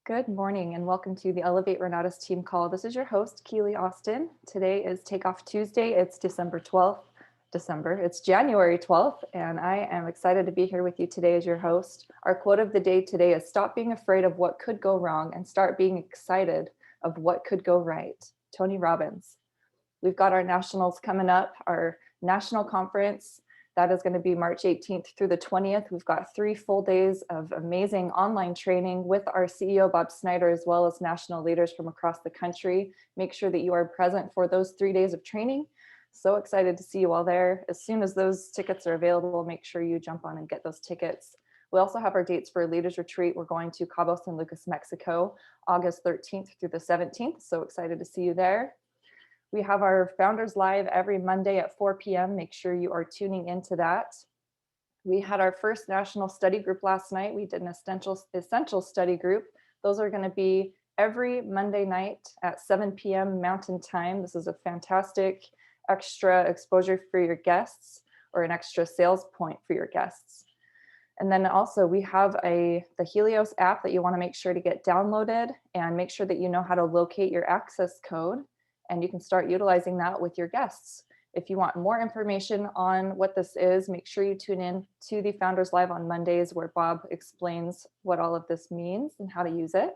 Good morning and welcome to the Elevate Renatus team call. This is your host, Keely Austin. Today is Takeoff Tuesday. It's December 12th. It's January 12th, and I am excited to be here with you today as your host. Our quote of the day today is stop being afraid of what could go wrong and start being excited of what could go right. Tony Robbins. We've got our nationals coming up, our national conference. That is going to be March 18th through the 20th. We've got 3 full days of amazing online training with our CEO, Bob Snyder, as well as national leaders from across the country. Make sure that you are present for those 3 days of training. So excited to see you all there. As soon as those tickets are available, make sure you jump on and get those tickets. We also have our dates for a leaders retreat. We're going to Cabo San Lucas, Mexico, August 13th through the 17th. So excited to see you there. We have our Founders Live every Monday at 4 p.m. Make sure you are tuning into that. We had our first national study group last night. We did an essential study group. Those are going to be every Monday night at 7 p.m. Mountain Time. This is a fantastic extra exposure for your guests or an extra sales point for your guests. And then also we have the Helios app that you want to make sure to get downloaded and make sure that you know how to locate your access code. And you can start utilizing that with your guests. If you want more information on what this is, make sure you tune in to the Founders Live on Mondays where Bob explains what all of this means and how to use it.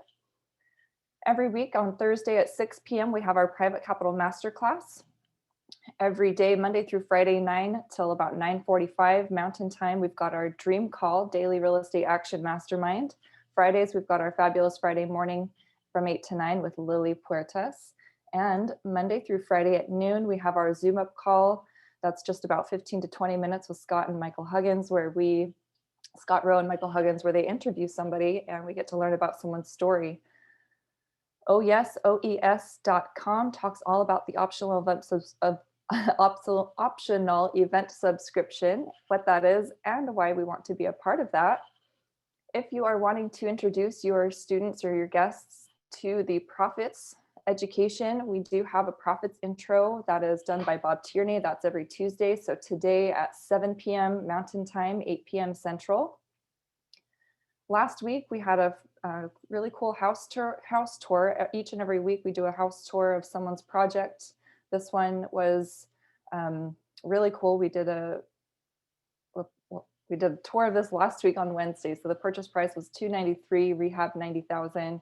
Every week on Thursday at 6 p.m., we have our Private Capital Masterclass. Every day, Monday through Friday, 9 till about 9:45 Mountain Time, we've got our Dream Call, Daily Real Estate Action Mastermind. Fridays, we've got our Fabulous Friday Morning from 8 to 9 with Lily Puertas. And Monday through Friday at noon, we have our Zoom up call. That's just about 15 to 20 minutes with Scott and Michael Huggins, Scott Rowe and Michael Huggins, where they interview somebody and we get to learn about someone's story. OES.com talks all about the optional event subscription, what that is, and why we want to be a part of that. If you are wanting to introduce your students or your guests to the Profits education, we do have a Profits intro that is done by Bob Tierney. That's every Tuesday. So today at 7 p.m. Mountain Time, 8 p.m. Central. Last week, we had a really cool house tour. Each and every week, we do a house tour of someone's project. This one was really cool. We did a tour of this last week on Wednesday. So the purchase price was $293,000, rehab $90,000.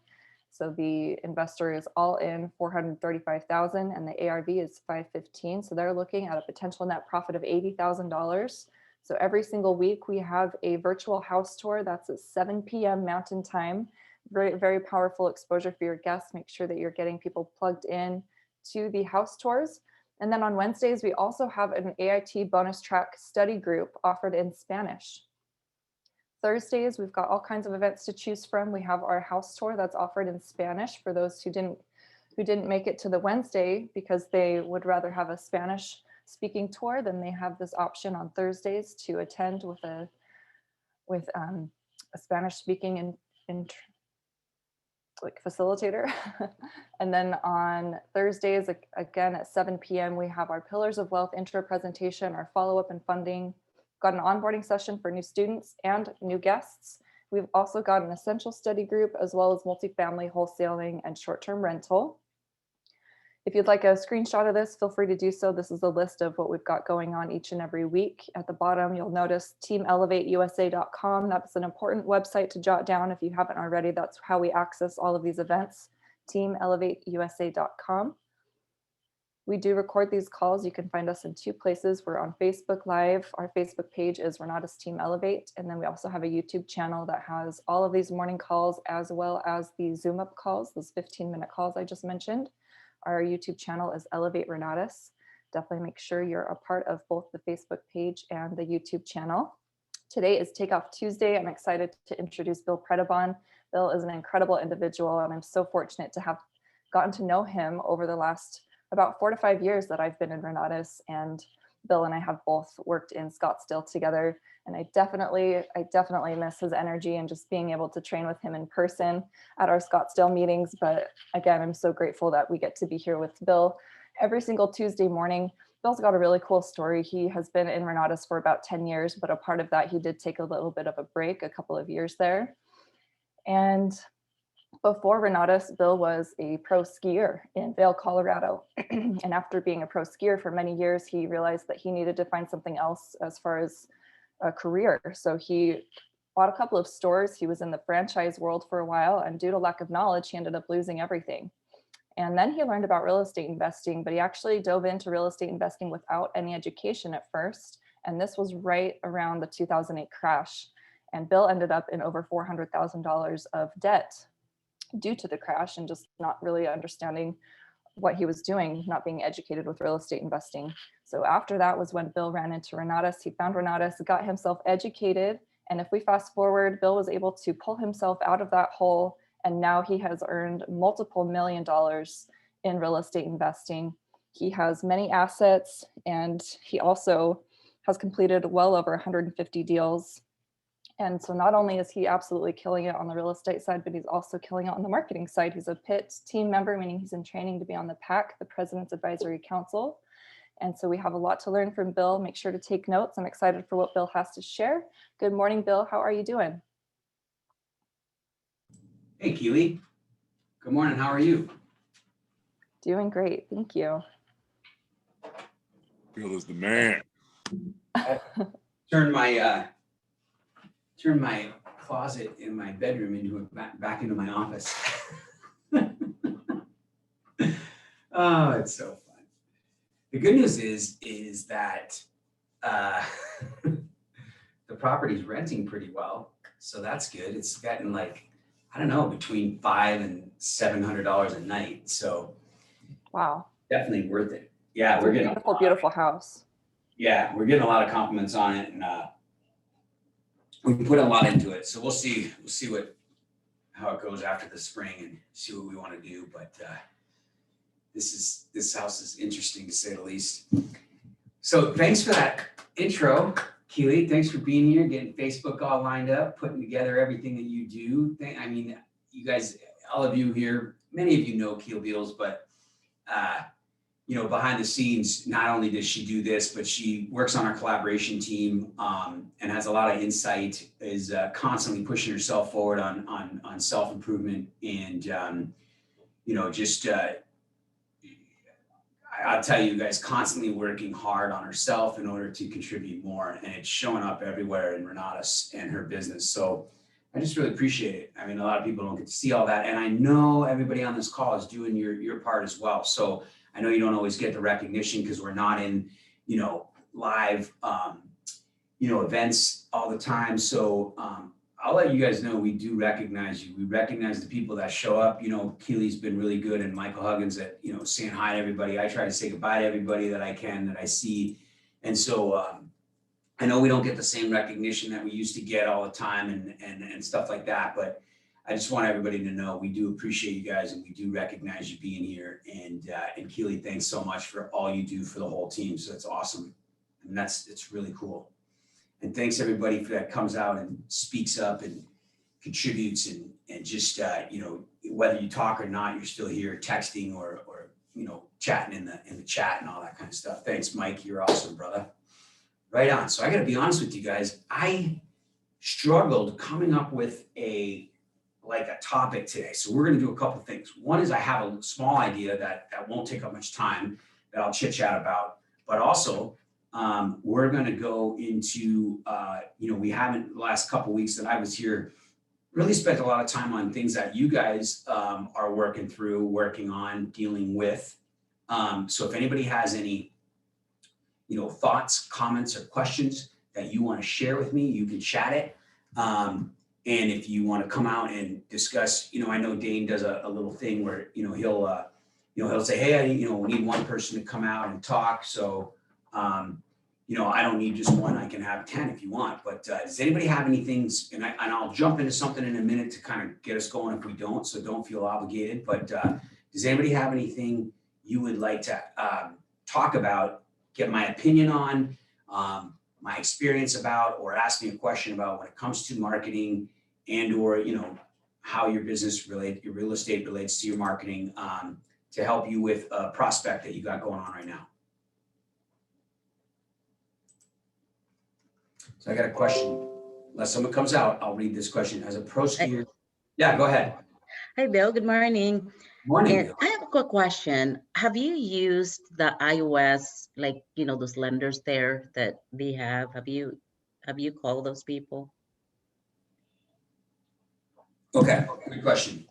So the investor is all in $435,000 and the ARV is $515,000. So they're looking at a potential net profit of $80,000. So every single week we have a virtual house tour. That's at 7 p.m. Mountain Time. Very, very powerful exposure for your guests. Make sure that you're getting people plugged in to the house tours. And then on Wednesdays, we also have an AIT bonus track study group offered in Spanish. Thursdays, we've got all kinds of events to choose from. We have our house tour that's offered in Spanish for those who didn't make it to the Wednesday because they would rather have a Spanish speaking tour. Then they have this option on Thursdays to attend with a Spanish speaking facilitator. And then on Thursdays, again at 7 p.m., we have our Pillars of Wealth intro presentation, our follow-up and funding. Got an onboarding session for new students and new guests. We've also got an essential study group as well as multifamily wholesaling and short-term rental. If you'd like a screenshot of this, feel free to do so. This is a list of what we've got going on each and every week. At the bottom, you'll notice teamelevateusa.com. That's an important website to jot down if you haven't already. That's how we access all of these events, teamelevateusa.com. We do record these calls. You can find us in 2 places. We're on Facebook Live. Our Facebook page is Renatus Team Elevate. And then we also have a YouTube channel that has all of these morning calls as well as the Zoom up calls, those 15-minute calls I just mentioned. Our YouTube channel is Elevate Renatus. Definitely make sure you're a part of both the Facebook page and the YouTube channel. Today is Takeoff Tuesday. I'm excited to introduce Bill Predebon. Bill is an incredible individual, and I'm so fortunate to have gotten to know him over the last about 4 to 5 years that I've been in Renatus, and Bill and I have both worked in Scottsdale together. And I definitely miss his energy and just being able to train with him in person at our Scottsdale meetings. But again, I'm so grateful that we get to be here with Bill every single Tuesday morning. Bill's got a really cool story. He has been in Renatus for about 10 years, but a part of that, he did take a little bit of a break, a couple of years there. And Before Renatus, Bill was a pro skier in Vail, Colorado. And after being a pro skier for many years, he realized that he needed to find something else as far as a career. So he bought a couple of stores. He was in the franchise world for a while, and due to lack of knowledge, he ended up losing everything. And then he learned about real estate investing, but he actually dove into real estate investing without any education at first. And this was right around the 2008 crash. And Bill ended up in over $400,000 of debt due to the crash and just not really understanding what he was doing, not being educated with real estate investing. So after that was when Bill ran into Renatus. He found Renatus, got himself educated. And if we fast forward, Bill was able to pull himself out of that hole. And now he has earned multiple $1 million in real estate investing. He has many assets, and he also has completed well over 150 deals. And so not only is he absolutely killing it on the real estate side, but he's also killing it on the marketing side. He's a PIT team member, meaning he's in training to be on the PAC, the President's Advisory Council. And so we have a lot to learn from Bill. Make sure to take notes. I'm excited for what Bill has to share. Good morning, Bill. How are you doing? Hey, Keely. Good morning. How are you? Doing great. Thank you. Bill is the man. Turn my closet in my bedroom into back into my office. Oh, it's so fun. The good news is that the property's renting pretty well, so that's good. It's gotten like, I don't know, between $500 and $700 a night. So wow, definitely worth it. Yeah, we're getting beautiful, beautiful house. Yeah, we're getting a lot of compliments on it, and we put a lot into it. So we'll see how it goes after the spring and see what we want to do. But this house is interesting to say the least. So thanks for that intro, Keely. Thanks for being here, getting Facebook all lined up, putting together everything that you do. I mean, you guys, all of you here, many of you know Keel Beals, but you know, behind the scenes, not only does she do this, but she works on our collaboration team and has a lot of insight, is constantly pushing herself forward on self-improvement and, you know, just, I'll tell you guys, constantly working hard on herself in order to contribute more. And it's showing up everywhere in Renatus and her business. So I just really appreciate it. I mean, a lot of people don't get to see all that. And I know everybody on this call is doing your part as well. So I know you don't always get the recognition because we're not in, you know, live, you know, events all the time. So I'll let you guys know we do recognize you. We recognize the people that show up. You know, Keely's been really good, and Michael Huggins at, you know, saying hi to everybody. I try to say goodbye to everybody that I can, that I see. And so I know we don't get the same recognition that we used to get all the time and stuff like that, but I just want everybody to know we do appreciate you guys, and we do recognize you being here. And Keely, thanks so much for all you do for the whole team. So it's awesome. And it's really cool. And thanks everybody for that comes out and speaks up and contributes and just, you know, whether you talk or not, you're still here texting or you know, chatting in the chat and all that kind of stuff. Thanks, Mike. You're awesome, brother. Right on. So I got to be honest with you guys. I struggled coming up with a topic today. So we're going to do a couple things. One is I have a small idea that won't take up much time that I'll chit chat about, but also we're going to go into, you know, we haven't the last couple of weeks that I was here really spent a lot of time on things that you guys are working on, dealing with. So if anybody has any, you know, thoughts, comments, or questions that you want to share with me, you can chat it. And if you want to come out and discuss, you know, I know Dane does a little thing where, you know, he'll say, hey, you know, we need one person to come out and talk. So, you know, I don't need just one. I can have 10 if you want. But does anybody have any things? And I'll jump into something in a minute to kind of get us going if we don't. So don't feel obligated. But does anybody have anything you would like to talk about, get my opinion on, my experience about, or ask me a question about when it comes to marketing and or, you know, how your business your real estate relates to your marketing to help you with a prospect that you got going on right now? So I got a question. Unless someone comes out, I'll read this question. As a pro skier, yeah, go ahead. Hi, Bill. Good morning. Morning, And Bill. I have a quick question. Have you used the iOS, like, those lenders there that they have? Have you called those people? Okay, good question.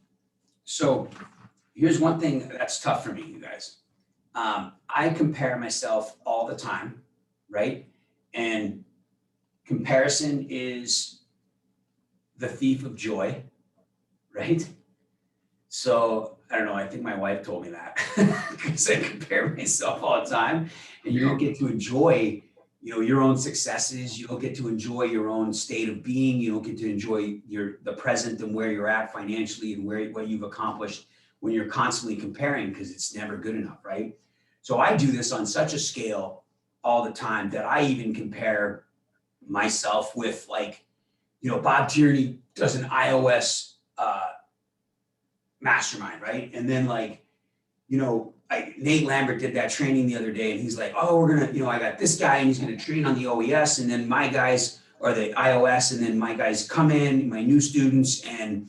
So here's one thing that's tough for me, you guys. I compare myself all the time, right? And comparison is the thief of joy, right? So I don't know, I think my wife told me that because I compare myself all the time and you don't get to enjoy, your own successes. You don't get to enjoy your own state of being. You don't get to enjoy the present and where you're at financially and what you've accomplished when you're constantly comparing because it's never good enough, right? So I do this on such a scale all the time that I even compare myself with like, Bob Tierney does an iOS mastermind, right? And then like, Nate Lambert did that training the other day and he's like, oh, we're gonna, I got this guy and he's gonna train on the OES and then my guys are the iOS and then my guys come in, my new students and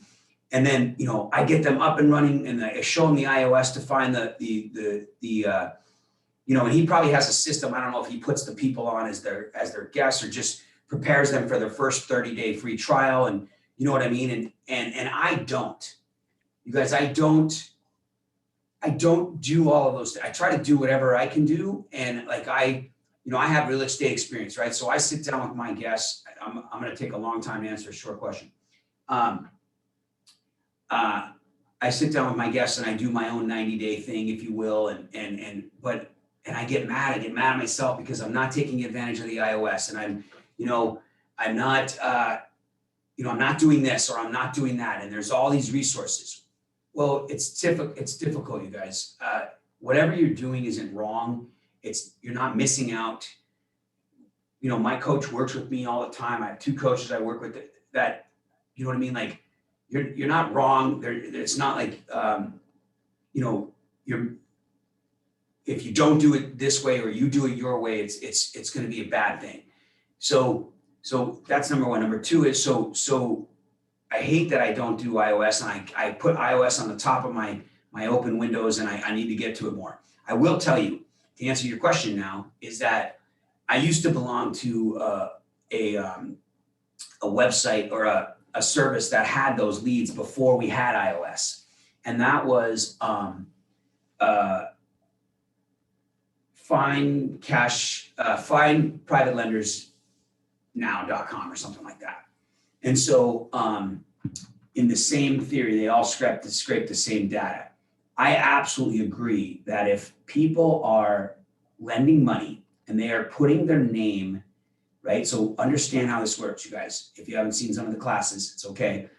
then, I get them up and running and I show them the iOS to find and he probably has a system. I don't know if he puts the people on as their guests or just prepares them for their first 30-day free trial. And you know what I mean? And I don't. You guys, I don't do all of those. I try to do whatever I can do. And like I have real estate experience, right? So I sit down with my guests. I'm going to take a long time to answer a short question. I sit down with my guests and I do my own 90-day thing, if you will. And I get mad. I get mad at myself because I'm not taking advantage of the iOS and I'm not, I'm not doing this or I'm not doing that. And there's all these resources. Well, it's difficult, you guys. Whatever you're doing isn't wrong. You're not missing out. My coach works with me all the time. I have 2 coaches I work with that, you know what I mean? Like you're not wrong. It's not like, if you don't do it this way or you do it your way, it's going to be a bad thing. So that's number one. Number 2 is so I hate that I don't do iOS and I put iOS on the top of my open windows and I need to get to it more. I will tell you, to answer your question now, is that I used to belong to a website or a service that had those leads before we had iOS. And that was findprivateleNdersnow.com or something like that. And so in the same theory, they all scrape the same data. I absolutely agree that if people are lending money and they are putting their name, right? So understand how this works, you guys. If you haven't seen some of the classes, it's okay.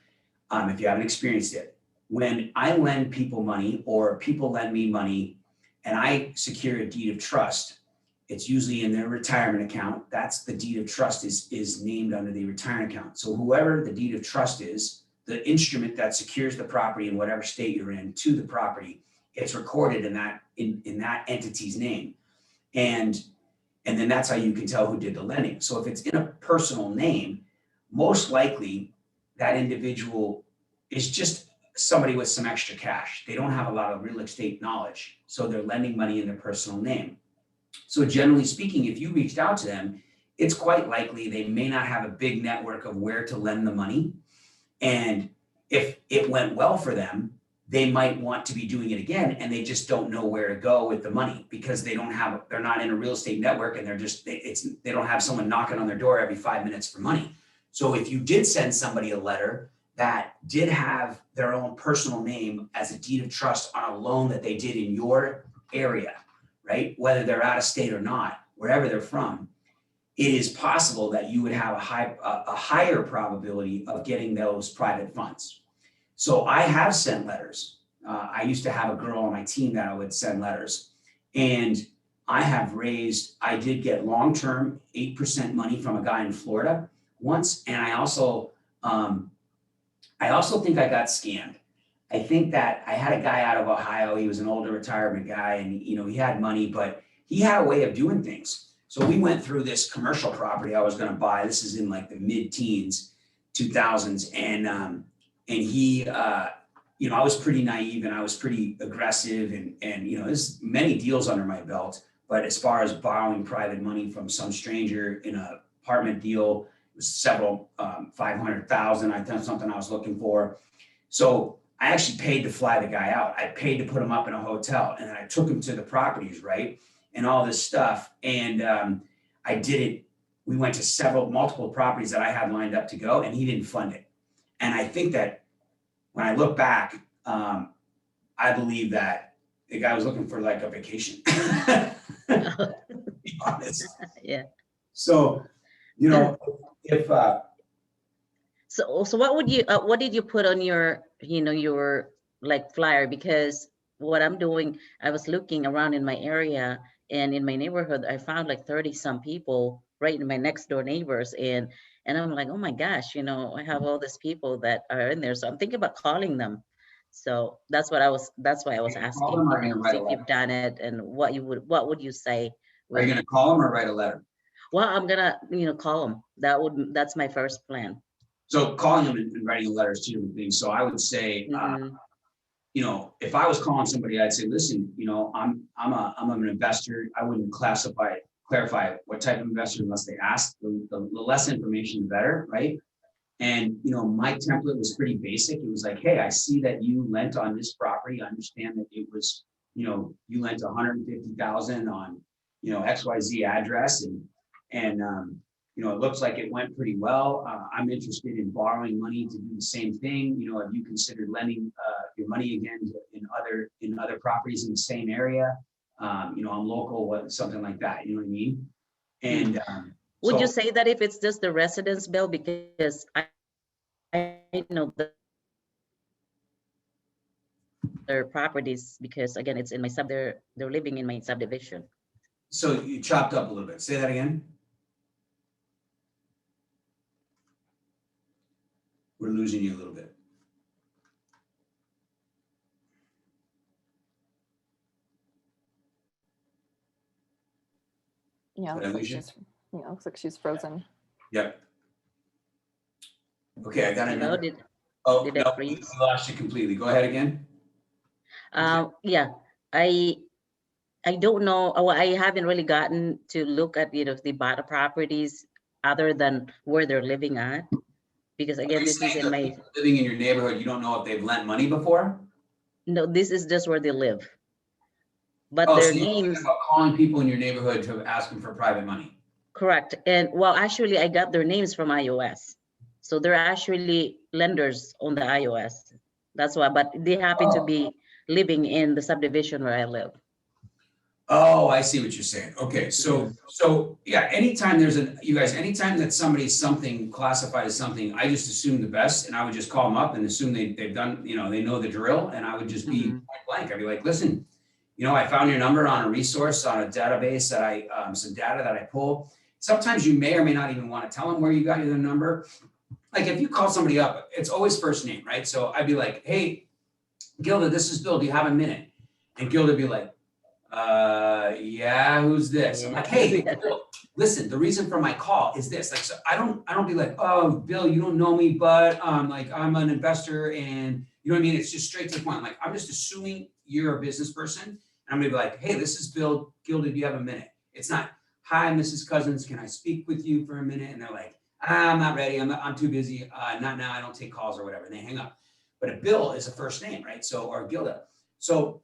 If you haven't experienced it. When I lend people money or people lend me money and I secure a deed of trust, it's usually in their retirement account. That's the deed of trust is named under the retirement account. So whoever the deed of trust is, the instrument that secures the property in whatever state you're in to the property, it's recorded in that entity's name. And then that's how you can tell who did the lending. So if it's in a personal name, most likely that individual is just somebody with some extra cash. They don't have a lot of real estate knowledge. So they're lending money in their personal name. So generally speaking, if you reached out to them, it's quite likely they may not have a big network of where to lend the money. And if it went well for them, they might want to be doing it again and they just don't know where to go with the money because they're not in a real estate network and they don't have someone knocking on their door every 5 minutes for money. So if you did send somebody a letter that did have their own personal name as a deed of trust on a loan that they did in your area, right? Whether they're out of state or not, wherever they're from, it is possible that you would have a higher probability of getting those private funds. So I have sent letters. I used to have a girl on my team that I would send letters. And I did get long-term 8% money from a guy in Florida once. And I also think I got scammed. I think that I had a guy out of Ohio. He was an older retirement guy and he had money, but he had a way of doing things. So we went through this commercial property I was going to buy. This is in like the mid-teens, 2000s. And he you know, I was pretty naive and I was pretty aggressive and, you know, there's many deals under my belt, but as far as borrowing private money from some stranger in an apartment deal, it was several, 500,000. I'd done something I was looking for. So I actually paid to fly the guy out. I paid to put him up in a hotel and then I took him to the properties, right? And all this stuff. And I did it. We went to multiple properties that I had lined up to go and he didn't fund it. And I think that when I look back, I believe that the guy was looking for like a vacation. To be honest. Yeah. So, you know, if So what did you put on your, you know, your like flyer? Because what I'm doing, I was looking around in my area and in my neighborhood, I found like 30 some people right in my next door neighbors. And I'm like, oh my gosh, you know, I have all these people that are in there. So I'm thinking about calling them. So that's why I was call asking, them, you are going know, to see write a if letter. you've done it and what would you say Are you with, going to call them or write a letter? well, I'm gonna, you know, call them. That's my first plan. So calling them and writing a letter is two different things. So I would say, Mhm. you know, if I was calling somebody, I'd say, listen, you know, I'm an investor. I wouldn't clarify what type of investor unless they ask. The less information, the better, right? And you know, my template was pretty basic. It was like, hey, I see that you lent on this property. I understand that it was, you know, you lent 150,000 on, you know, XYZ address, and you know, it looks like it went pretty well. I'm interested in borrowing money to do the same thing. You know, have you considered lending your money again in other properties in the same area? You know, I'm local, something like that. You know what I mean? And Would you so say that if it's just the residence bill, because I know that their properties, because again, it's in my they're living in my subdivision. so you chopped up a little bit. Say that again. We're losing you a little bit. Yeah, Did I lose you? looks like she's frozen. Yep. Okay, I got it. Hello, Oh, did no, I we freeze? lost you completely. Go ahead again. Yeah, I I don't know. Oh, I haven't really gotten to look at, you know, the bought properties other than where they're living at, because Are again, you this is saying in the my, people living in your neighborhood, you don't know if they've lent money before? no, this is just where they live, but Oh, their so you're thinking names, about calling people in your neighborhood to ask them for private money? correct. And well, actually, I got their names from iOS, so they're actually lenders on the iOS. That's why, but they happen to Oh. be living in the subdivision where I live. Oh, I see what you're saying. Okay, Mhm. so yeah, anytime that something classified as something, I just assume the best and I would just call them up and assume they've done, you know, they know the drill and I would just be Mhm. point blank. I'd be like, listen, you know, I found your number on a resource on a database that some data that I pull. Sometimes you may or may not even want to tell them where you got your number. Like if you call somebody up, it's always first name, right? So I'd be like, hey, Gilda, this is Bill. Do you have a minute? And Gilda would be like, yeah, who's this? I'm Yeah. like, hey, Bill, listen, the reason for my call is this. Like, so I don't be like, oh, Bill, you don't know me, but like I'm an investor and you know what I mean? It's just straight to the point. Like, I'm just assuming you're a business person. And I'm gonna be like, hey, this is Bill. Gilda, do you have a minute? It's not, hi, Mrs. Cousins, can I speak with you for a minute? And they're like, I'm not ready. I'm too busy. Not now. I don't take calls or whatever. And they hang up. But a Bill is a first name, right? So, or Gilda. So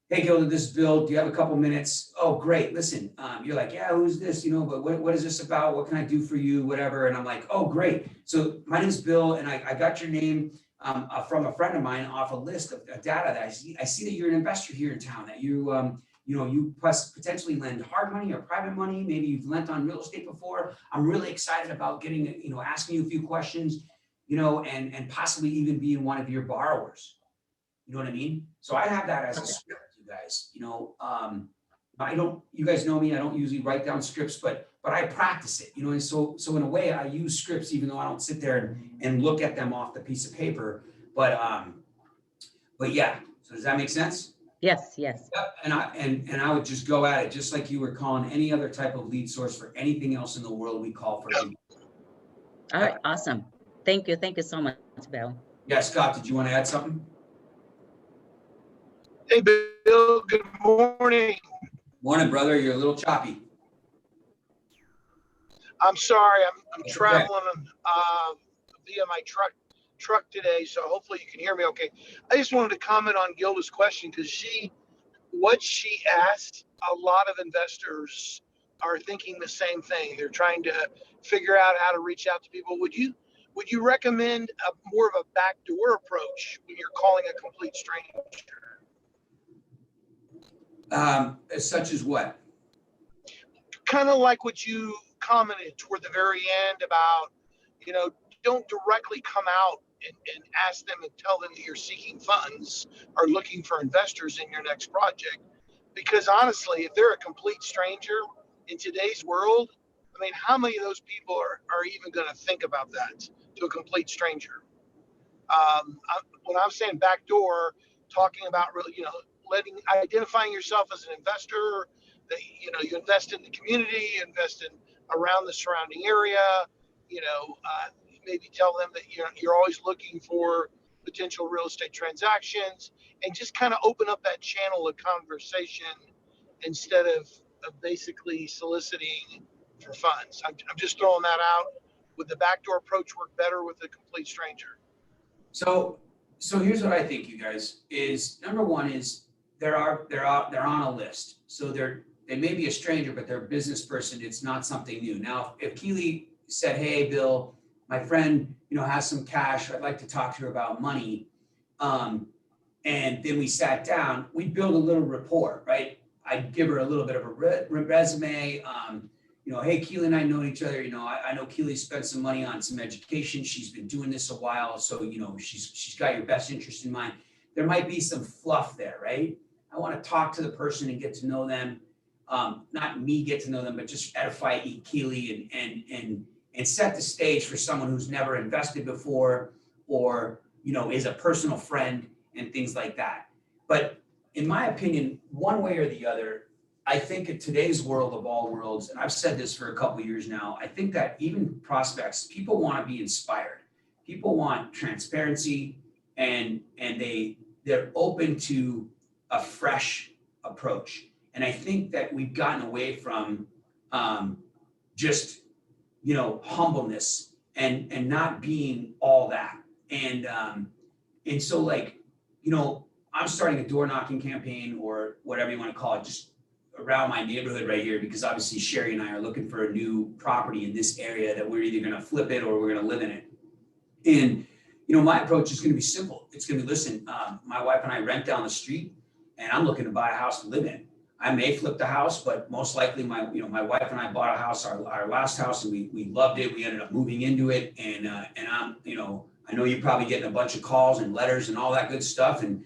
hey, Gilda, this is Bill. Do you have a couple minutes? Oh, great. Listen, you're like, yeah, who's this? You know, but what is this about? What can I do for you? Whatever. And I'm like, oh, great. So my name is Bill, and I got your name from a friend of mine off a list of data that I see that you're an investor here in town, that you know, you potentially lend hard money or private money. Maybe you've lent on real estate before. I'm really excited about getting, you know, asking you a few questions, you know, and possibly even being one of your borrowers. You know what I mean? So I have that as a script, you guys. You know, I don't. You guys know me. I don't usually write down scripts, but I practice it. You know, and so in a way, I use scripts, even though I don't sit there and look at them off the piece of paper. But yeah. So does that make sense? Yes, yes. Yep. And I would just go at it just like you were calling any other type of lead source for anything else in the world. We call for. All right, awesome. Thank you so much, Bill. Yeah, Scott. Did you want to add something? Hey, Bill, good morning. Morning, brother. You're a little choppy. I'm sorry, I'm That's okay. traveling via my truck today, so hopefully you can hear me okay. I just wanted to comment on Gilda's question because what she asked, a lot of investors are thinking the same thing. They're trying to figure out how to reach out to people. Would you recommend more of a backdoor approach when you're calling a complete stranger? Such as what? Kind of like what you commented toward the very end about, don't directly come out and ask them and tell them that you're seeking funds or looking for investors in your next project. Because honestly, if they're a complete stranger in today's world, I mean, how many of those people are even going to think about that to a complete stranger? When I'm saying backdoor, talking about really, identifying yourself as an investor, that you invest in the community, you invest in around the surrounding area, maybe tell them that you're always looking for potential real estate transactions, and just kind of open up that channel of conversation instead of basically soliciting for funds. I'm just throwing that out. Would the backdoor approach work better with a complete stranger? So here's what I think, you guys, is number one is they're on a list. So they may be a stranger, but they're a business person. It's not something new. Now, if Keely said, "Hey, Bill, my friend, has some cash. I'd like to talk to her about money," and then we sat down, we'd build a little rapport, right? I'd give her a little bit of a resume. Hey, Keely and I know each other. I know Keely spent some money on some education. She's been doing this a while, so she's got your best interest in mind. There might be some fluff there, right? I want to talk to the person and get to know them. Not me get to know them, but just edify Keely and set the stage for someone who's never invested before, or is a personal friend and things like that. But in my opinion, one way or the other, I think in today's world of all worlds, and I've said this for a couple of years now, I think that even prospects, people want to be inspired. People want transparency, and they're open to a fresh approach. And I think that we've gotten away from just humbleness and not being all that. And so I'm starting a door knocking campaign, or whatever you want to call it, just around my neighborhood right here, because obviously Sherry and I are looking for a new property in this area that we're either going to flip it or we're going to live in it. And my approach is going to be simple. It's going to be, listen, my wife and I rent down the street, and I'm looking to buy a house to live in. I may flip the house, but most likely my wife and I bought a house, our last house, and we loved it. We ended up moving into it, and I'm I know you're probably getting a bunch of calls and letters and all that good stuff, and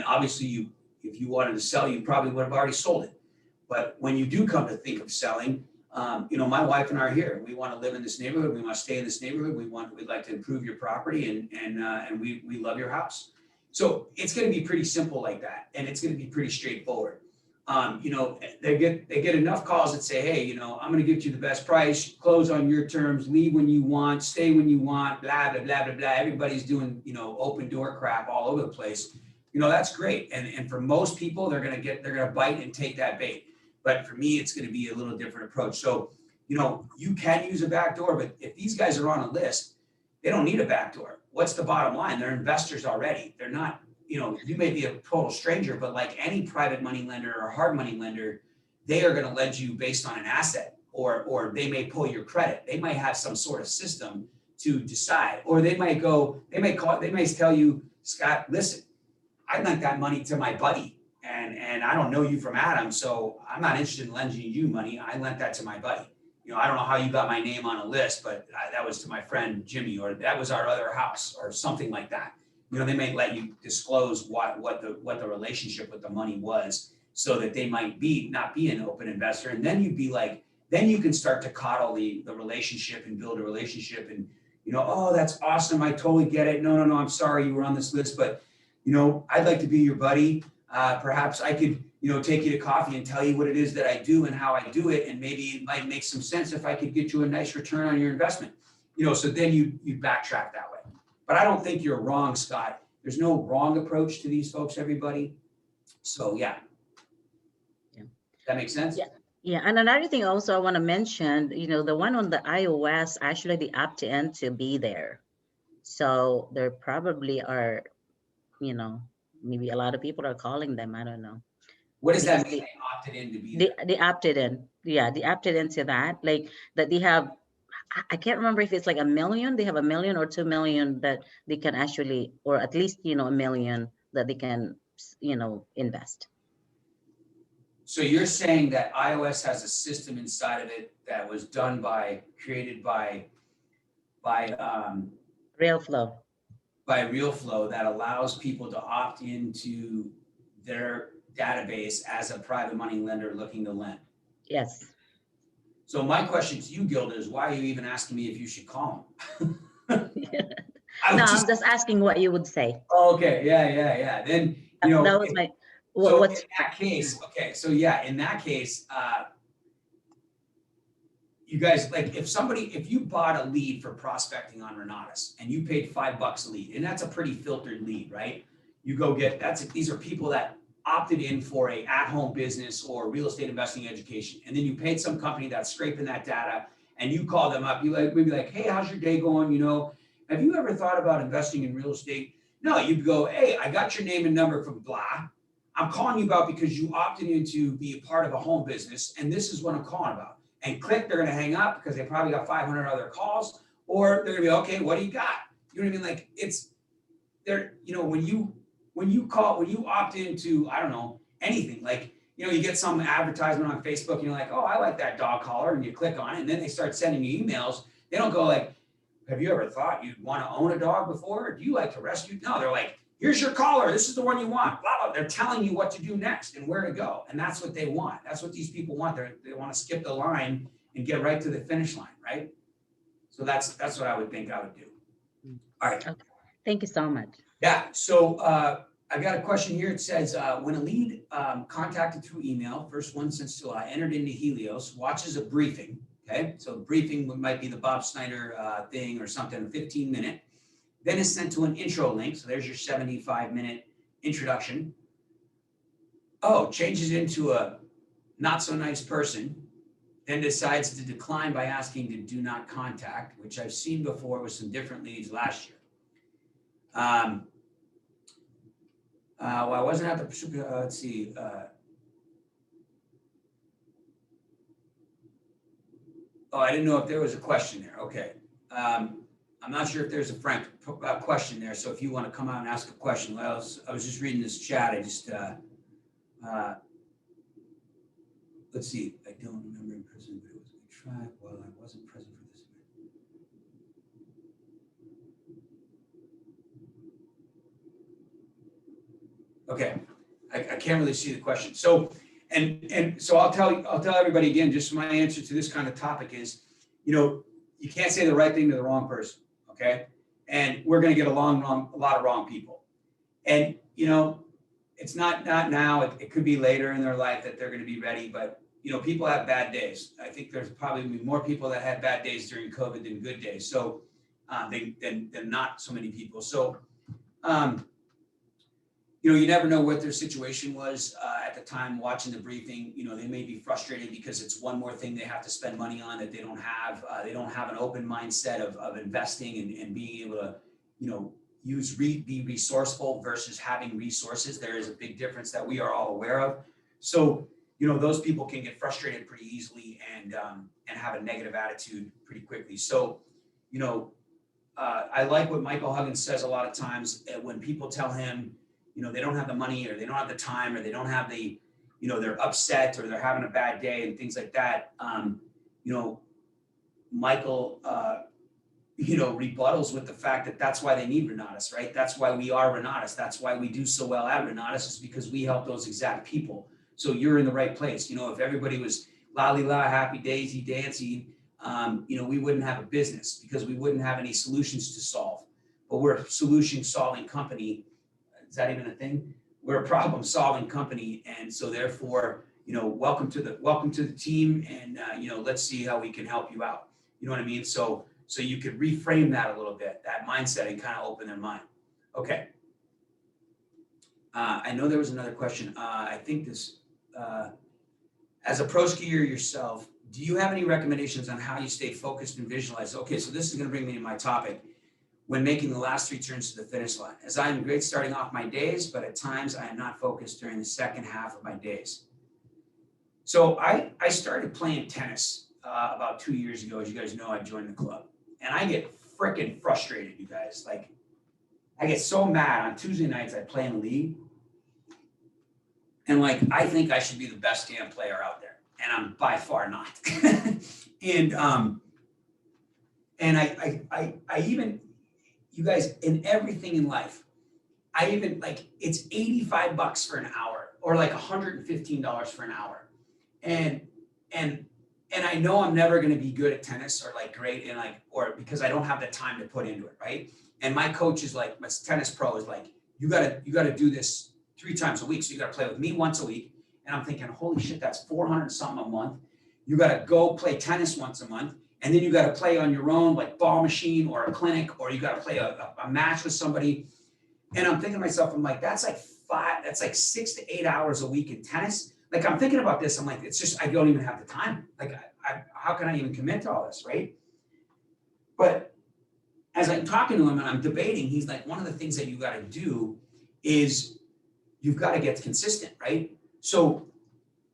obviously if you wanted to sell, you probably would have already sold it. But when you do come to think of selling, my wife and I are here. We want to live in this neighborhood. We want to stay in this neighborhood. We'd like to improve your property, and we love your house. So it's going to be pretty simple like that, and it's going to be pretty straightforward. They get enough calls that say, hey, I'm going to give you the best price, close on your terms, leave when you want, stay when you want, blah, blah, blah, blah, blah. Everybody's doing, open door crap all over the place. That's great. And for most people, they're going to bite and take that bait. But for me, it's going to be a little different approach. So, you can use a backdoor, but if these guys are on a list, they don't need a backdoor. What's the bottom line? They're investors already. They're not, you may be a total stranger, but like any private money lender or hard money lender, they are going to lend you based on an asset, or they may pull your credit. They might have some sort of system to decide, or they may tell you, Scott, listen, I lent that money to my buddy, and I don't know you from Adam, so I'm not interested in lending you money. I lent that to my buddy. I don't know how you got my name on a list, but that was to my friend Jimmy, or that was our other house, or something like that. They may let you disclose what the relationship with the money was, so that they might not be an open investor, and then then you can start to coddle the relationship and build a relationship, and oh, that's awesome, I totally get it. No, I'm sorry you were on this list, but I'd like to be your buddy. Perhaps I could, take you to coffee and tell you what it is that I do and how I do it. And maybe it might make some sense if I could get you a nice return on your investment. So then you backtrack that way. But I don't think you're wrong, Scott. There's no wrong approach to these folks, everybody. So yeah. Yeah. That makes sense? Yeah. Yeah, and another thing also I want to mention, the one on the iOS, actually they opt in to be there. So there probably are, maybe a lot of people are calling them. I don't know. What does Because that mean? They opted in to be they, there? they opted in. Yeah, they opted into that. Like that they have, I can't remember if it's like a million. They have 1 million or 2 million that they can actually, or at least, 1 million that they can, invest. So you're saying that iOS has a system inside of it that was created by Real flow. RealFlow that allows people to opt into their database as a private money lender looking to lend. Yes. So my question to you, Gilda, is why are you even asking me if you should call them? No, I'm just asking what you would say. Okay, yeah. Then, That was my, so what's in that case, okay, so yeah, in that case, you guys, like if you bought a lead for prospecting on Renatus and you paid $5 a lead, and that's a pretty filtered lead, right? You go get, these are people that opted in for a at-home business or real estate investing education. And then you paid some company that's scraping that data and you call them up, we'd be like, hey, how's your day going? Have you ever thought about investing in real estate? No, you'd go, hey, I got your name and number from blah. I'm calling you about because you opted in to be a part of a home business. And this is what I'm calling about. And click, they're going to hang up because they probably got 500 other calls, or they're going to be, okay, what do you got? You know what I mean? Like it's there, when you opt into, I don't know, anything, like, you get some advertisement on Facebook and you're like, oh, I like that dog collar, and you click on it and then they start sending you emails. They don't go like, have you ever thought you'd want to own a dog before? Or do you like to rescue? No, they're like, here's your collar. This is the one you want. Blah, blah. They're telling you what to do next and where to go. And that's what they want. That's what these people want. They want to skip the line and get right to the finish line, right? So that's what I would think I would do. All right. Okay. Thank you so much. Yeah. So I got a question here. It says, when a lead contacted through email, first one since July, entered into Helios, watches a briefing. Okay. So the briefing might be the Bob Snyder thing or something, a 15-minute. Then is sent to an intro link. So there's your 75-minute introduction. Oh, changes into a not so nice person, then decides to decline by asking to do not contact, which I've seen before with some different leads last year. Well, I wasn't at the, let's see. Oh, I didn't know if there was a question there. Okay. I'm not sure if there's a frank question there. So if you want to come out and ask a question, I was just reading this chat. I just, let's see. I don't remember in person, but it was a track while I wasn't present for this event. Okay. I can't really see the question. So, and so I'll tell everybody again, just my answer to this kind of topic is, you can't say the right thing to the wrong person. Okay. And we're going to get a lot of wrong people. And, it's not now, it could be later in their life that they're going to be ready, but people have bad days. I think there's probably more people that had bad days during COVID than good days. So, than not so many people. So, you never know what their situation was at the time watching the briefing. They may be frustrated because it's one more thing they have to spend money on that they don't have. They don't have an open mindset of investing and being able to, be resourceful versus having resources. There is a big difference that we are all aware of. So, those people can get frustrated pretty easily and have a negative attitude pretty quickly. So, I like what Michael Huggins says a lot of times when people tell him, they don't have the money or they don't have the time or they don't have the, they're upset or they're having a bad day and things like that. Michael, rebuttals with the fact that that's why they need Renatus, right? That's why we are Renatus. That's why we do so well at Renatus, is because we help those exact people. So you're in the right place. If everybody was la happy daisy dancing, we wouldn't have a business because we wouldn't have any solutions to solve. But we're a solution solving company. Is that even a thing? We're a problem solving company. And so therefore, welcome to the team and, let's see how we can help you out. You know what I mean? So you could reframe that a little bit, that mindset, and kind of open their mind. Okay. I know there was another question. I think this, as a pro skier yourself, do you have any recommendations on how you stay focused and visualize? Okay, so this is going to bring me to my topic. When making the last 3 turns to the finish line, as I am great starting off my days, but at times I am not focused during the second half of my days. So I started playing tennis about 2 years ago. As you guys know, I joined the club, and I get freaking frustrated, you guys. Like, I get so mad on Tuesday nights. I play in a league, and like I think I should be the best damn player out there, and I'm by far not. and I even, you guys, in everything in life, I even like it's $85 for an hour or like $115 for an hour. And I know I'm never going to be good at tennis or like great and like, or because I don't have the time to put into it. Right. And my coach is like, my tennis pro is like, you gotta do this 3 times a week. So you got to play with me once a week. And I'm thinking, holy shit, that's 400 something a month. You got to go play tennis once a month. And then you got to play on your own, like ball machine or a clinic, or you got to play a match with somebody. And I'm thinking to myself, I'm like, that's like 6 to 8 hours a week in tennis. Like I'm thinking about this. I'm like, it's just, I don't even have the time. Like, how can I even commit to all this, right? But as I'm talking to him and I'm debating, he's like, one of the things that you got to do is you've got to get consistent, right? So,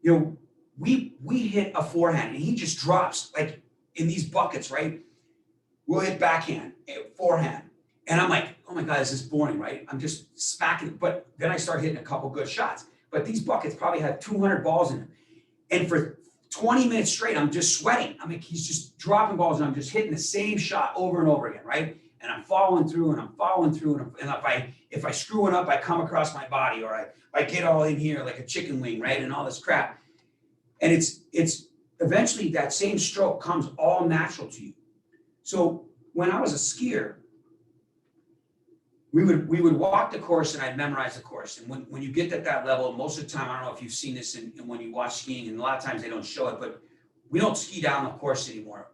you know, we hit a forehand and he just drops like in these buckets, right? We'll hit backhand, forehand. And I'm like, oh my God, this is boring, right? I'm just smacking. But then I start hitting a couple good shots. But these buckets probably have 200 balls in them. And for 20 minutes straight, I'm just sweating. I mean, he's just dropping balls and I'm just hitting the same shot over and over again, right? And I'm following through and I'm following through. And if I screw it up, I come across my body or I get all in here like a chicken wing, right? And all this crap. And it's eventually that same stroke comes all natural to you. So when I was a skier, we would walk the course and I'd memorize the course. And when you get at that level, most of the time, I don't know if you've seen this in when you watch skiing, and a lot of times they don't show it, but we don't ski down the course anymore.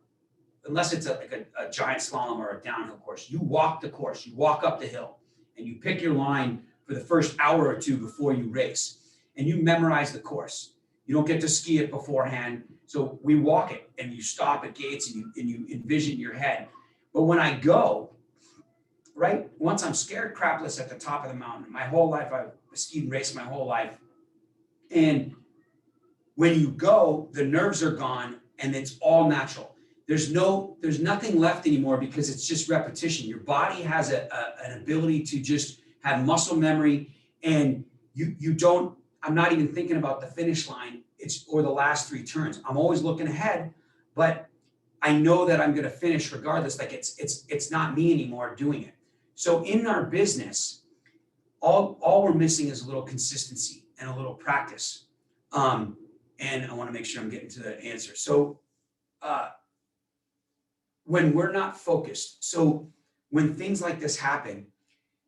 Unless it's like a giant slalom or a downhill course. You walk the course, you walk up the hill, and you pick your line for the first hour or two before you race. And you memorize the course. You don't get to ski it beforehand. So we walk it and you stop at gates and you envision your head. But when I go, right, once I'm scared crapless at the top of the mountain, my whole life, I've skied and raced my whole life. And when you go, the nerves are gone and it's all natural. There's nothing left anymore because it's just repetition. Your body has an ability to just have muscle memory, and you don't, I'm not even thinking about the finish line or the last 3 turns. I'm always looking ahead, but I know that I'm going to finish regardless. Like it's not me anymore doing it. So in our business, all we're missing is a little consistency and a little practice. And I want to make sure I'm getting to the answer. So when we're not focused, so when things like this happen,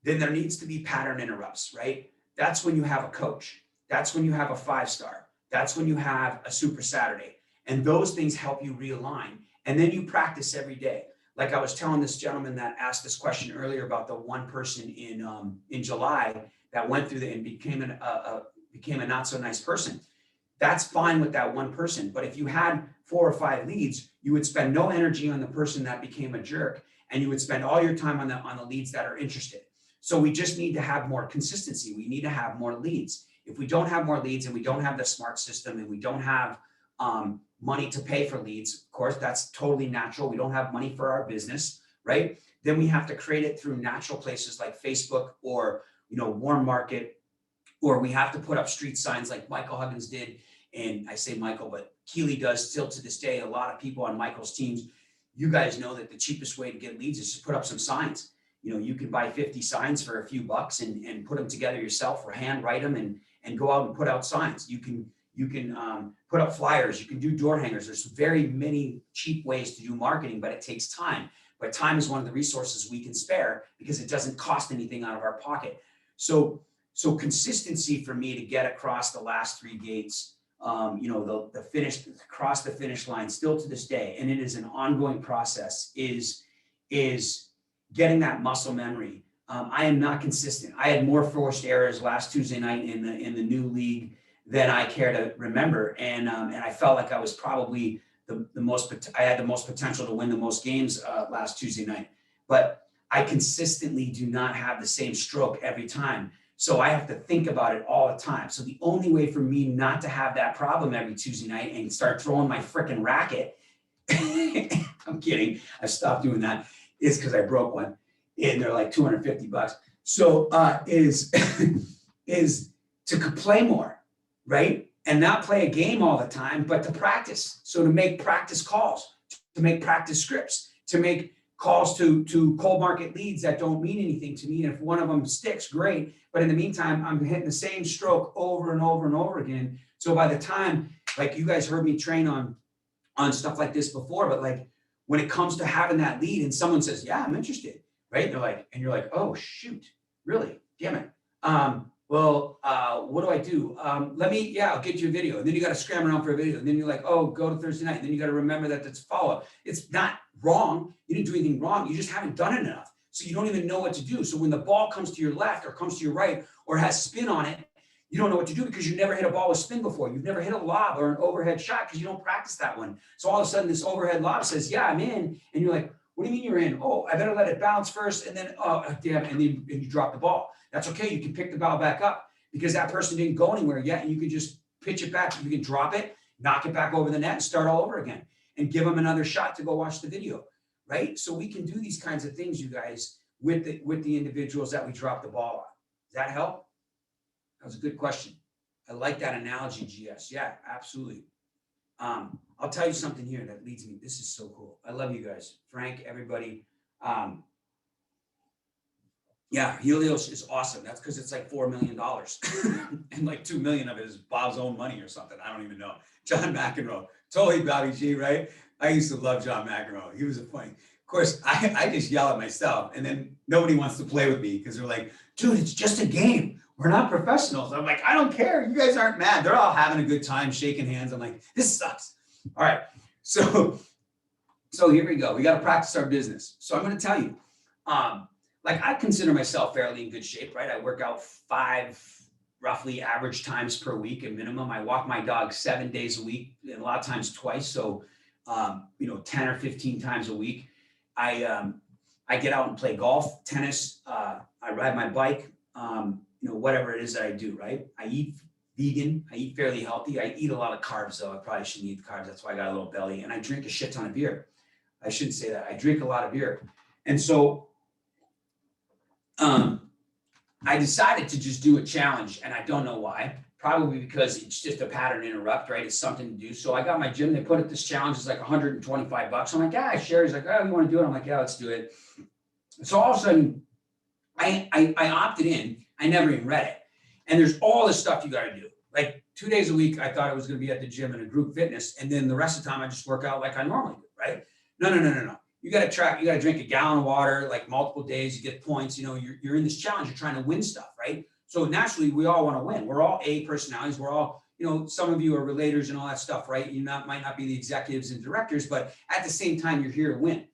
then there needs to be pattern interrupts, right? That's when you have a coach. That's when you have a 5-star. That's when you have a Super Saturday. And those things help you realign. And then you practice every day. Like I was telling this gentleman that asked this question earlier about the one person in July that went through and became a not so nice person. That's fine with that one person. But if you had 4 or 5 leads, you would spend no energy on the person that became a jerk, and you would spend all your time on the leads that are interested. So we just need to have more consistency. We need to have more leads. If we don't have more leads and we don't have the smart system and we don't have money to pay for leads, of course, that's totally natural. We don't have money for our business, right? Then we have to create it through natural places like Facebook or, warm market, or we have to put up street signs like Michael Huggins did. And I say Michael, but Keely does still to this day. A lot of people on Michael's teams, you guys know that the cheapest way to get leads is to put up some signs. You can buy 50 signs for a few bucks and put them together yourself or hand write them and go out and put out signs. You can put up flyers. You can do door hangers. There's very many cheap ways to do marketing, but it takes time. But time is one of the resources we can spare because it doesn't cost anything out of our pocket. So consistency for me to get across the last 3 gates, the finish, across the finish line still to this day, and it is an ongoing process, is getting that muscle memory I am not consistent. I had more forced errors last Tuesday night in the new league than I care to remember, and I felt like I was probably I had the most potential to win the most games last Tuesday night, but I consistently do not have the same stroke every time. So I have to think about it all the time. So the only way for me not to have that problem every Tuesday night and start throwing my freaking racket, I'm kidding, I've stopped doing that, is because I broke one and they're like $250. So is to play more, right? And not play a game all the time, but to practice. So to make practice calls, to make practice scripts, to make calls to cold market leads that don't mean anything to me. And if one of them sticks, great. But in the meantime, I'm hitting the same stroke over and over and over again. So by the time, like you guys heard me train on stuff like this before, but like when it comes to having that lead and someone says, yeah, I'm interested, right? They're like, and you're like, oh shoot, really? Damn it. What do I do? I'll get you a video. And then you got to scram around for a video. And then you're like, oh, go to Thursday night. And then you got to remember that that's follow-up. It's not wrong. You didn't do anything wrong. You just haven't done it enough. So you don't even know what to do. So when the ball comes to your left or comes to your right or has spin on it, you don't know what to do because you never hit a ball with spin before. You've never hit a lob or an overhead shot because you don't practice that one. So all of a sudden this overhead lob says, yeah, I'm in. And you're like, what do you mean you're in? Oh, I better let it bounce first. And then, oh, damn. And then you drop the ball. That's okay. You can pick the ball back up because that person didn't go anywhere yet. And you can just pitch it back. You can drop it, knock it back over the net and start all over again and give them another shot to go watch the video, right? So we can do these kinds of things, you guys, with the individuals that we drop the ball on. Does that help? That was a good question. I like that analogy, GS. Yeah, absolutely. I'll tell you something here that leads me. This is so cool. I love you guys. Frank, everybody. Yeah, Helios is awesome. That's because it's like $4 million and like 2 million of it is Bob's own money or something. I don't even know. John McEnroe, totally Bobby G, right? I used to love John McEnroe. He was a funny. Of course, I just yell at myself and then nobody wants to play with me because they're like, dude, it's just a game. We're not professionals. I'm like, I don't care. You guys aren't mad. They're all having a good time, shaking hands. I'm like, this sucks. All right. So here we go. We got to practice our business. So I'm going to tell you, like I consider myself fairly in good shape, right? I work out 5 roughly average times per week at minimum. I walk my dog 7 days a week and a lot of times twice. So, 10 or 15 times a week. I get out and play golf, tennis. I ride my bike, whatever it is that I do, right? I eat vegan. I eat fairly healthy. I eat a lot of carbs though. I probably shouldn't eat the carbs. That's why I got a little belly and I drink a shit ton of beer. I shouldn't say that. I drink a lot of beer. And so, I decided to just do a challenge and I don't know why, probably because it's just a pattern interrupt, right? It's something to do. So I got my gym, they put it, this challenge is like $125. I'm like, yeah, Sherry's like, oh, you want to do it? I'm like, yeah, let's do it. So all of a sudden I opted in. I never even read it. And there's all this stuff you got to do. Like 2 days a week, I thought I was going to be at the gym in a group fitness. And then the rest of the time I just work out like I normally do, right? No. You got to drink a gallon of water, like multiple days, you get points, you're in this challenge, you're trying to win stuff, right? So naturally we all want to win. We're all A personalities. We're all, some of you are relators and all that stuff, right? You might not be the executives and directors, but at the same time, you're here to win.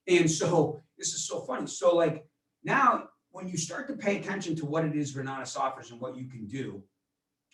And so this is so funny. So like now when you start to pay attention to what it is Renatus offers and what you can do,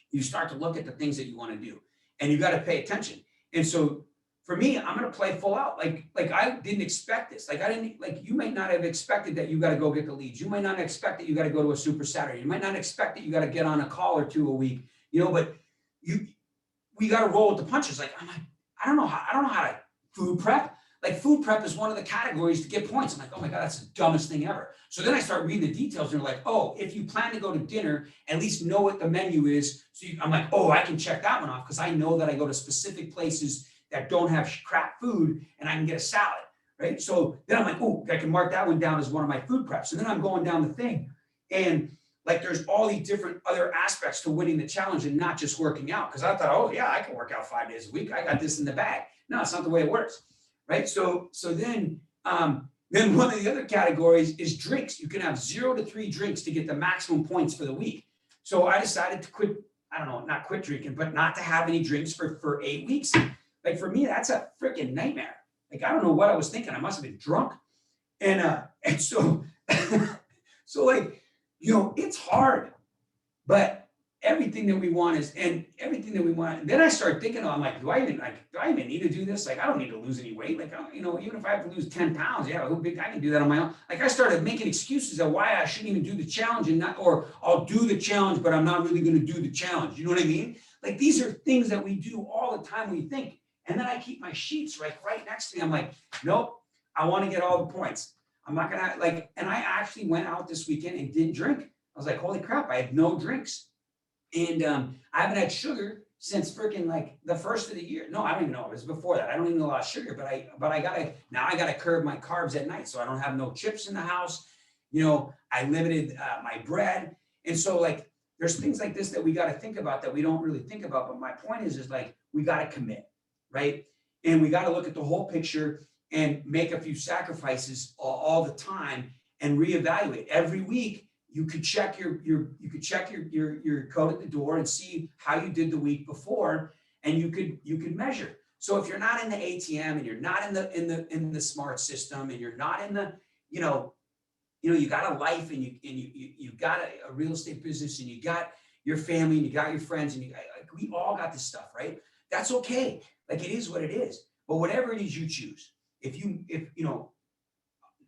you start to look at the things that you want to do and you got to pay attention. And so for me, I'm going to play full out. Like I didn't expect this. You might not have expected that you got to go get the leads. You might not expect that you got to go to a super Saturday. You might not expect that you got to get on a call or 2 a week, but we got to roll with the punches. Like, I'm like, I don't know how to food prep. Like food prep is one of the categories to get points. I'm like, oh my God, that's the dumbest thing ever. So then I start reading the details and they're like, oh, if you plan to go to dinner, at least know what the menu is. So I'm like, oh, I can check that one off because I know that I go to specific places that don't have crap food and I can get a salad, right? So then I'm like, oh, I can mark that one down as one of my food preps. And then I'm going down the thing. And like, there's all these different other aspects to winning the challenge and not just working out. Cause I thought, oh yeah, I can work out 5 days a week. I got this in the bag. No, it's not the way it works, right? So then one of the other categories is drinks. You can have 0 to 3 drinks to get the maximum points for the week. So I decided to quit, not quit drinking, but not to have any drinks for 8 weeks. Like for me, that's a freaking nightmare. Like, I don't know what I was thinking. I must've been drunk. And so So like, it's hard, but everything that we want is, and everything that we want. Then I start thinking, I'm like, do I even need to do this? Like, I don't need to lose any weight. Like, even if I have to lose 10 pounds, yeah, I can do that on my own. Like I started making excuses of why I shouldn't even do the challenge or I'll do the challenge, but I'm not really going to do the challenge. You know what I mean? Like these are things that we do all the time. We think, and then I keep my sheets right next to me. I'm like, nope, I want to get all the points. I'm not going to and I actually went out this weekend and didn't drink. I was like, holy crap, I had no drinks. And I haven't had sugar since freaking like the first of the year. No, I don't even know. It was before that. I don't even know a lot of sugar, but I gotta curb my carbs at night. So I don't have no chips in the house. I limited my bread. And so like, there's things like this that we got to think about that we don't really think about. But my point is like, we got to commit, right? And we got to look at the whole picture and make a few sacrifices all the time and reevaluate every week. You could check your code at the door and see how you did the week before, and you could measure. So if you're not in the ATM and you're not in the smart system and you're not in the, you got a life and you got a real estate business and you got your family and you got your friends and we all got this stuff, right? That's okay. Like it is what it is. But whatever it is you choose, if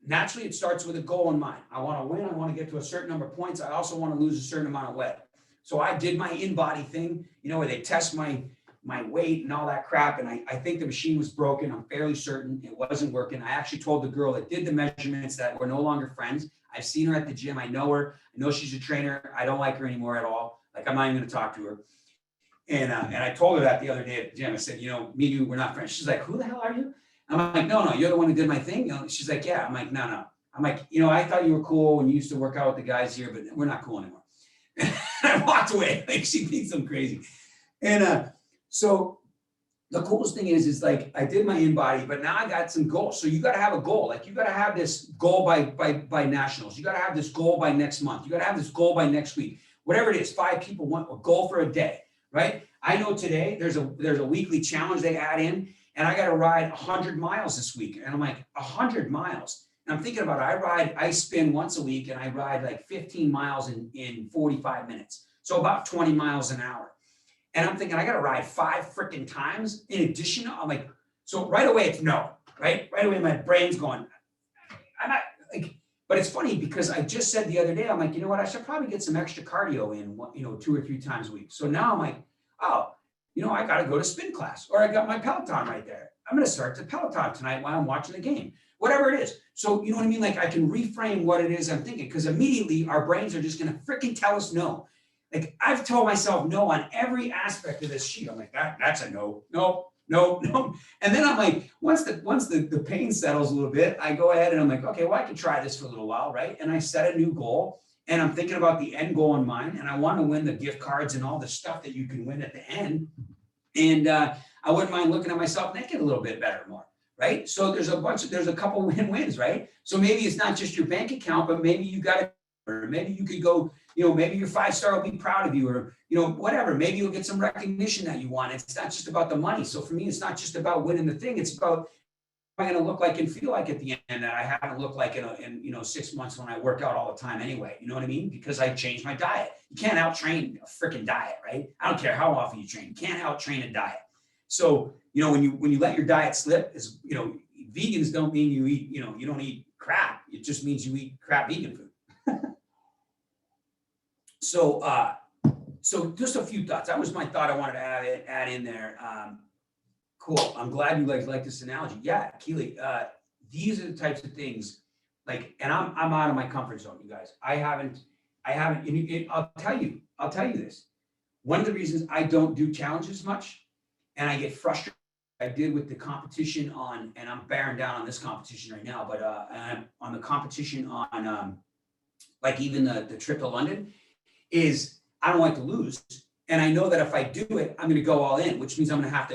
naturally, it starts with a goal in mind. I want to win. I want to get to a certain number of points. I also want to lose a certain amount of weight. So I did my in-body thing, where they test my weight and all that crap. And I think the machine was broken. I'm fairly certain it wasn't working. I actually told the girl that did the measurements that we're no longer friends. I've seen her at the gym. I know her. I know she's a trainer. I don't like her anymore at all. Like, I'm not even going to talk to her. And I told her that the other day at the gym. I said, me and you, we're not friends. She's like, who the hell are you? I'm like, no, you're the one who did my thing. She's like, yeah. I'm like, no. I'm like, I thought you were cool when you used to work out with the guys here, but we're not cool anymore. And I walked away. Like, she thinks I'm crazy. And so the coolest thing is like, I did my in-body, but now I got some goals. So you got to have a goal. Like, you got to have this goal by nationals. You got to have this goal by next month. You got to have this goal by next week. Whatever it is, 5 people want a goal for a day, right? I know today there's a weekly challenge they add in. And I got to ride 100 miles this week. And I'm like, 100 miles. And I'm thinking about it. I spin once a week and I ride like 15 miles in 45 minutes. So about 20 miles an hour. And I'm thinking, I got to ride 5 freaking times in addition. I'm like, so right away it's no, right? Right away my brain's going, I'm not like, but it's funny because I just said the other day, I'm like, you know what? I should probably get some extra cardio in, 2 or 3 times a week. So now I'm like, oh, I got to go to spin class, or I got my Peloton right there. I'm going to start the Peloton tonight while I'm watching the game, whatever it is. So, you know what I mean? Like, I can reframe what it is I'm thinking, because immediately our brains are just going to freaking tell us no. Like, I've told myself no on every aspect of this sheet. I'm like, that's a no. And then I'm like, once the pain settles a little bit, I go ahead and I'm like, okay, well, I can try this for a little while, right? And I set a new goal. And I'm thinking about the end goal in mind, and I want to win the gift cards and all the stuff that you can win at the end. And I wouldn't mind looking at myself naked a little bit better more, right? So there's a couple win-wins, right? So maybe it's not just your bank account, but maybe you got to, or maybe you could go, maybe your 5-star will be proud of you, or, whatever. Maybe you'll get some recognition that you want. It's not just about the money. So for me, it's not just about winning the thing. It's about, am I going to look like and feel like at the end that I haven't looked like in 6 months when I work out all the time anyway. You know what I mean? Because I changed my diet. You can't out-train a freaking diet, right? I don't care how often you train. You can't out-train a diet. So, when you let your diet slip, is, vegans don't mean you eat, you don't eat crap. It just means you eat crap vegan food. So just a few thoughts. That was my thought I wanted to add in there. Cool. I'm glad you like this analogy. Yeah, Keely, these are the types of things, like, and I'm out of my comfort zone, you guys. I haven't, I'll tell you this. One of the reasons I don't do challenges much, and I get frustrated, I did with the competition and I'm bearing down on this competition right now, but on the competition on, like, even the trip to London, is I don't like to lose. And I know that if I do it, I'm going to go all in, which means I'm going to have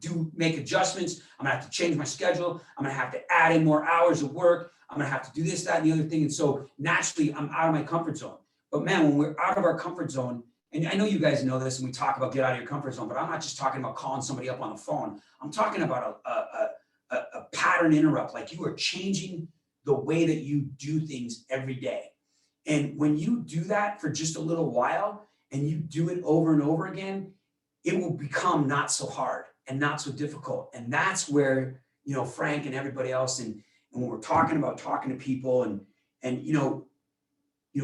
to make adjustments. I'm going to have to change my schedule. I'm going to have to add in more hours of work. I'm going to have to do this, that, and the other thing. And so naturally, I'm out of my comfort zone. But man, when we're out of our comfort zone, and I know you guys know this, and we talk about get out of your comfort zone, but I'm not just talking about calling somebody up on the phone. I'm talking about a pattern interrupt. Like, you are changing the way that you do things every day. And when you do that for just a little while and you do it over and over again, it will become not so hard and not so difficult. And that's where, you know, Frank and everybody else, and when we're talking about talking to people and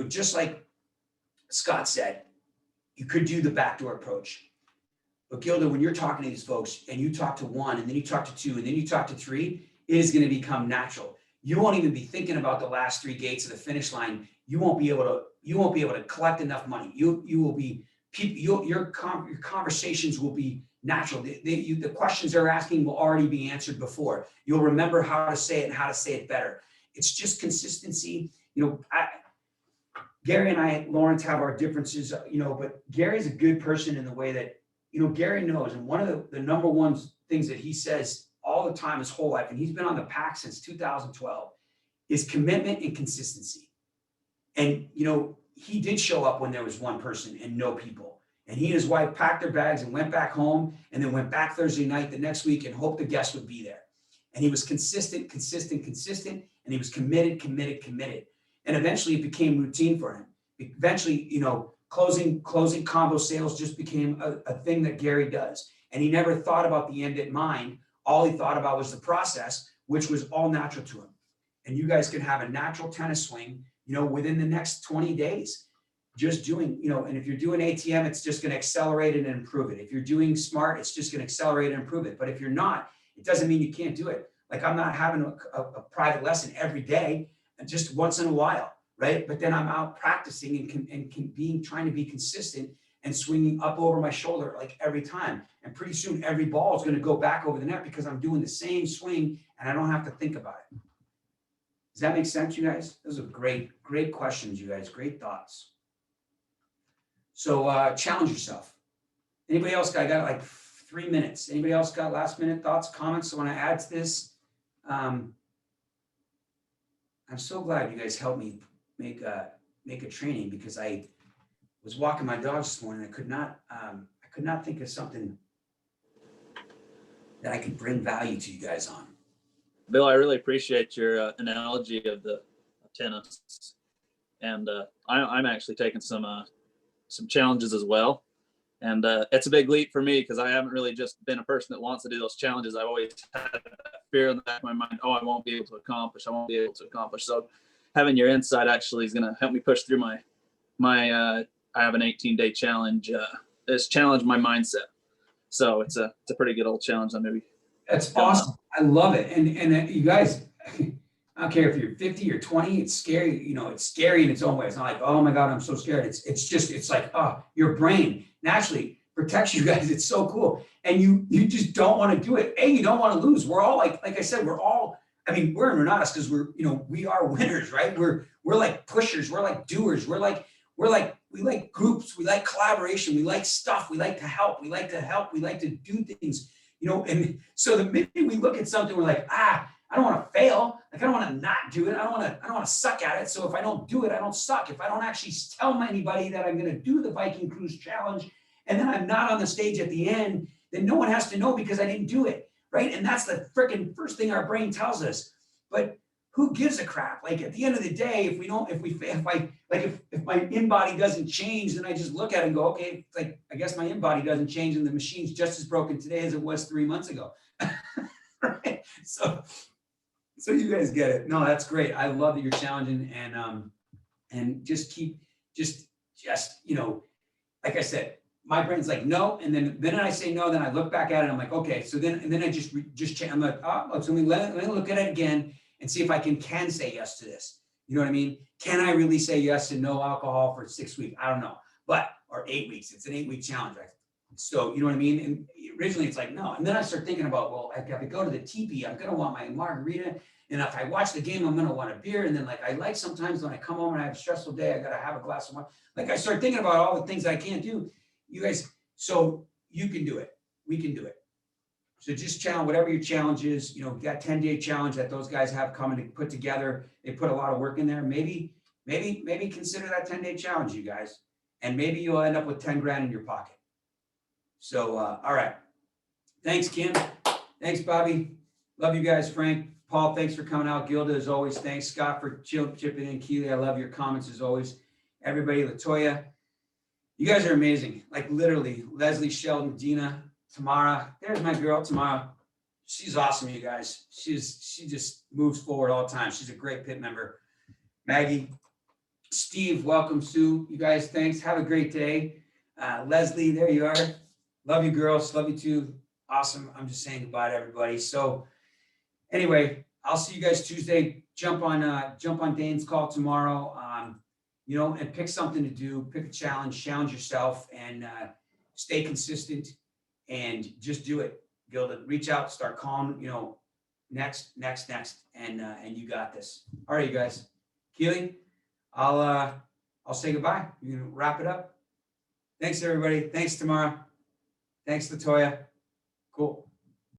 just like Scott said, you could do the backdoor approach. But Gilda, when you're talking to these folks and you talk to one and then you talk to two and then you talk to three, it is going to become natural. You won't even be thinking about the last three gates of the finish line. You won't be able to collect enough money. You will be people. Your conversations will be natural. The questions they're asking will already be answered before. You'll remember how to say it and how to say it better. It's just consistency. You know, Gary and I, Lawrence, have our differences. You know, but Gary's a good person in the way that, you know, Gary knows, and one of the number one things that he says all the time his whole life, and he's been on the pack since 2012, is commitment and consistency. And, you know, he did show up when there was one person and no people. And he and his wife packed their bags and went back home and then went back Thursday night the next week and hoped the guests would be there. And he was consistent, and he was committed. And eventually it became routine for him. Eventually, you know, closing combo sales just became a thing that Gary does. And he never thought about the end in mind. All he thought about was the process, which was all natural to him. And you guys can have a natural tennis swing, you know, within the next 20 days. Just doing, you know, and if you're doing ATM, it's just going to accelerate it and improve it. If you're doing smart, it's just going to accelerate and improve it. But if you're not, it doesn't mean you can't do it. Like I'm not having a private lesson every day, just once in a while, right? But then I'm out practicing and trying to be consistent and swinging up over my shoulder like every time. And pretty soon every ball is going to go back over the net because I'm doing the same swing and I don't have to think about it. Does that make sense, you guys? Those are great questions, you guys. Great thoughts. So challenge yourself. Anybody else got like 3 minutes? Anybody else got last minute thoughts, comments? I want to add to this. I'm so glad you guys helped me make a training, because I was walking my dogs this morning. I could not think of something that I could bring value to you guys on. Bill, I really appreciate your analogy of the tennis, and I'm actually taking some challenges as well. And it's a big leap for me because I haven't really just been a person that wants to do those challenges. I've always had that fear in the back of my mind, I won't be able to accomplish. So having your insight actually is going to help me push through my I have an 18-day challenge. It's challenged my mindset. So it's a pretty good old challenge. That's awesome. I love it. And you guys, I don't care if you're 50 or 20, it's scary. You know, it's scary in its own way. It's not like, oh my God, I'm so scared. It's like, oh, your brain naturally protects you guys. It's so cool. And you just don't want to do it. You don't want to lose. We're all like I said, we're in Renatus because we are winners, right? We're like pushers. We're like doers. we like groups. We like collaboration. We like stuff. We like to help. We like to do things, you know. And so the minute we look at something, we're like, I don't want to fail. Like, I don't want to not do it. I don't want to suck at it. So if I don't do it, I don't suck. If I don't actually tell anybody that I'm going to do the Viking Cruise Challenge, and then I'm not on the stage at the end, then no one has to know because I didn't do it, right? And that's the freaking first thing our brain tells us. But who gives a crap? Like, at the end of the day, if my in-body doesn't change, then I just look at it and go, okay, like, I guess my in-body doesn't change and the machine's just as broken today as it was 3 months ago. Right? So you guys get it. No, that's great. I love that you're challenging and just you know, like I said, my brain's like, no. And then I say no, then I look back at it and I'm like, okay. So then I just I'm like, so let me look at it again and see if I can say yes to this. You know what I mean? Can I really say yes to no alcohol for 6 weeks? I don't know. Or 8 weeks. It's an 8-week challenge, right? So, you know what I mean? And originally it's like, no. And then I start thinking about, well, I got to go to the teepee. I'm going to want my margarita. And if I watch the game, I'm going to want a beer. And then I sometimes when I come home and I have a stressful day, I got to have a glass of wine. Like, I start thinking about all the things I can't do. You guys, so you can do it. We can do it. So just challenge whatever your challenge is. You know, we got 10-day challenge that those guys have coming to put together. They put a lot of work in there. Maybe consider that 10-day challenge, you guys. And maybe you'll end up with 10 grand in your pocket. So, all right. Thanks, Kim. Thanks, Bobby. Love you guys, Frank. Paul, thanks for coming out. Gilda, as always, thanks. Scott for chipping in. Keely, I love your comments as always. Everybody, Latoya, you guys are amazing. Like literally, Leslie, Sheldon, Dina, Tamara. There's my girl, Tamara. She's awesome, you guys. She just moves forward all the time. She's a great pit member. Maggie, Steve, welcome. Sue, you guys, thanks. Have a great day. Leslie, there you are. Love you, girls. Love you too. Awesome. I'm just saying goodbye to everybody. So anyway, I'll see you guys Tuesday. Jump on Dane's call tomorrow. And pick something to do. Pick a challenge yourself, and stay consistent, and just do it. Gilda, reach out, start calling. Next, and you got this. All right, you guys. Keely, I'll say goodbye. You can wrap it up. Thanks, everybody. Thanks, Tamara. Thanks, Latoya. Cool.